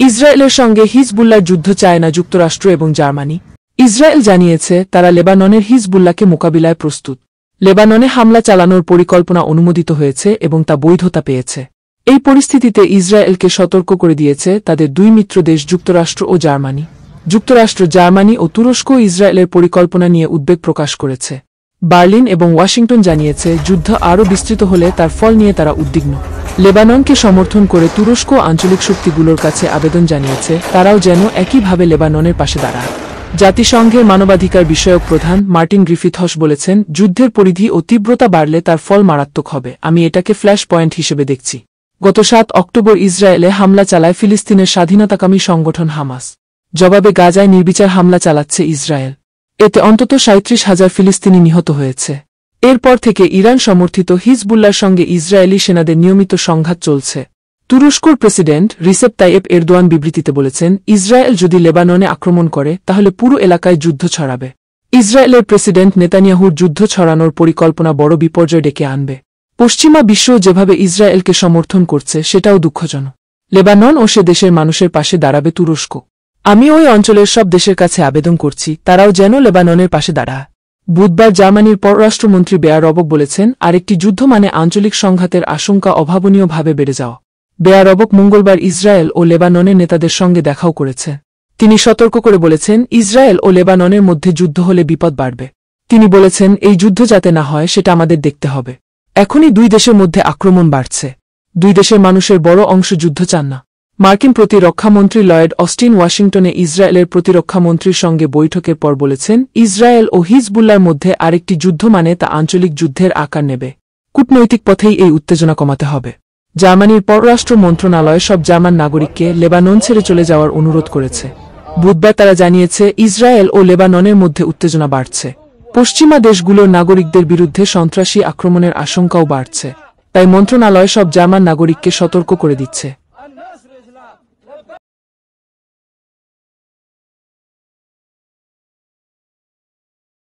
ইসরায়েলের সঙ্গে হিজবুল্লাহর যুদ্ধ চায় না যুক্তরাষ্ট্র এবং জার্মানি। ইসরায়েল জানিয়েছে তারা লেবাননের হিজবুল্লাহকে মোকাবিলায় প্রস্তুত। লেবাননে হামলা চালানোর পরিকল্পনা অনুমোদিত হয়েছে এবং তা বৈধতা পেয়েছে। এই পরিস্থিতিতে ইসরায়েলকে সতর্ক করে দিয়েছে তাদের দুই মিত্র দেশ যুক্তরাষ্ট্র ও জার্মানি। যুক্তরাষ্ট্র, জার্মানি ও তুরস্ক ইসরায়েলের পরিকল্পনা নিয়ে উদ্বেগ প্রকাশ করেছে। বার্লিন এবং ওয়াশিংটন জানিয়েছে যুদ্ধ আরও বিস্তৃত হলে তার ফল নিয়ে তারা উদ্বিগ্ন। লেবাননকে সমর্থন করে তুরস্ক আঞ্চলিক শক্তিগুলোর কাছে আবেদন জানিয়েছে তারাও যেন একইভাবে লেবাননের পাশে দাঁড়ায়। জাতিসংঘের মানবাধিকার বিষয়ক প্রধান মার্টিন গ্রিফিথস বলেছেন, যুদ্ধের পরিধি ও তীব্রতা বাড়লে তার ফল মারাত্মক হবে। আমি এটাকে ফ্ল্যাশ পয়েন্ট হিসেবে দেখছি। গত 7 অক্টোবর ইসরায়েলে হামলা চালায় ফিলিস্তিনের স্বাধীনতাকামী সংগঠন হামাস। জবাবে গাজায় নির্বিচার হামলা চালাচ্ছে ইসরায়েল। এতে অন্তত 37,000 ফিলিস্তিনি নিহত হয়েছে। এরপর থেকে ইরান সমর্থিত হিজবুল্লাহর সঙ্গে ইসরায়েলি সেনাদের নিয়মিত সংঘাত চলছে। তুরস্কর প্রেসিডেন্ট রিসেপ তাইয়েপ এরদোয়ান বিবৃতিতে বলেছেন, ইসরায়েল যদি লেবাননে আক্রমণ করে তাহলে পুরো এলাকায় যুদ্ধ ছড়াবে। ইসরায়েলের প্রেসিডেন্ট নেতানিয়াহুর যুদ্ধ ছড়ানোর পরিকল্পনা বড় বিপর্যয় ডেকে আনবে। পশ্চিমা বিশ্ব যেভাবে ইসরায়েলকে সমর্থন করছে সেটাও দুঃখজনক। লেবানন ও সে দেশের মানুষের পাশে দাঁড়াবে তুরস্ক। আমি ওই অঞ্চলের সব দেশের কাছে আবেদন করছি তারাও যেন লেবাননের পাশে দাঁড়ায়। বুধবার জার্মানির পররাষ্ট্রমন্ত্রী বেয়ার রবক বলেছেন, আরেকটি যুদ্ধ মানে আঞ্চলিক সংঘাতের আশঙ্কা অভাবনীয়ভাবে বেড়ে যাওয়া। বেয়ার রবক মঙ্গলবার ইসরায়েল ও লেবাননের নেতাদের সঙ্গে দেখাও করেছে। তিনি সতর্ক করে বলেছেন, ইসরায়েল ও লেবাননের মধ্যে যুদ্ধ হলে বিপদ বাড়বে। তিনি বলেছেন, এই যুদ্ধ যাতে না হয় সেটা আমাদের দেখতে হবে। এখনই দুই দেশের মধ্যে আক্রমণ বাড়ছে। দুই দেশের মানুষের বড় অংশ যুদ্ধ চান না। মার্কিন প্রতিরক্ষামন্ত্রী লয়েড অস্টিন ওয়াশিংটনে ইসরায়েলের প্রতিরক্ষামন্ত্রীর সঙ্গে বৈঠকের পর বলেছেন, ইসরায়েল ও হিজবুল্লাহর মধ্যে আরেকটি যুদ্ধ মানে তা আঞ্চলিক যুদ্ধের আকার নেবে। কূটনৈতিক পথেই এই উত্তেজনা কমাতে হবে। জার্মানির পররাষ্ট্র মন্ত্রণালয় সব জার্মান নাগরিককে লেবানন ছেড়ে চলে যাওয়ার অনুরোধ করেছে। বুধবার তারা জানিয়েছে, ইসরায়েল ও লেবাননের মধ্যে উত্তেজনা বাড়ছে। পশ্চিমা দেশগুলোর নাগরিকদের বিরুদ্ধে সন্ত্রাসী আক্রমণের আশঙ্কাও বাড়ছে। তাই মন্ত্রণালয় সব জার্মান নাগরিককে সতর্ক করে দিচ্ছে।